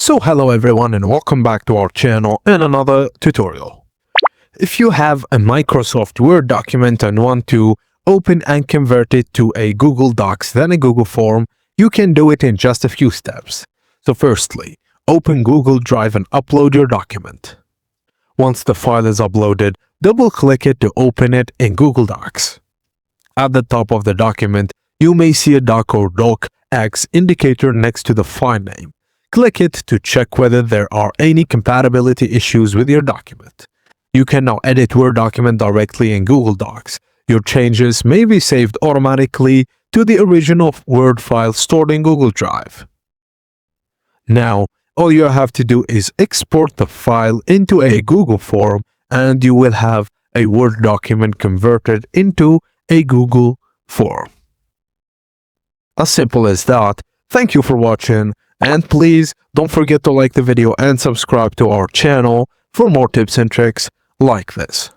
So hello everyone and welcome back to our channel in another tutorial. If you have a Microsoft Word document and want to open and convert it to a Google Docs, then a Google form, you can do it in just a few steps. So firstly, open Google Drive and upload your document. Once the file is uploaded, double-click it to open it in Google Docs. At the top of the document, you may see a doc or docx indicator next to the file name. Click it to check whether there are any compatibility issues with your document. You can now edit Word document directly in Google Docs. Your changes may be saved automatically to the original Word file stored in Google Drive. Now, all you have to do is export the file into a Google form and you will have a Word document converted into a Google form. As simple as that. Thank you for watching. And please don't forget to like the video and subscribe to our channel for more tips and tricks like this.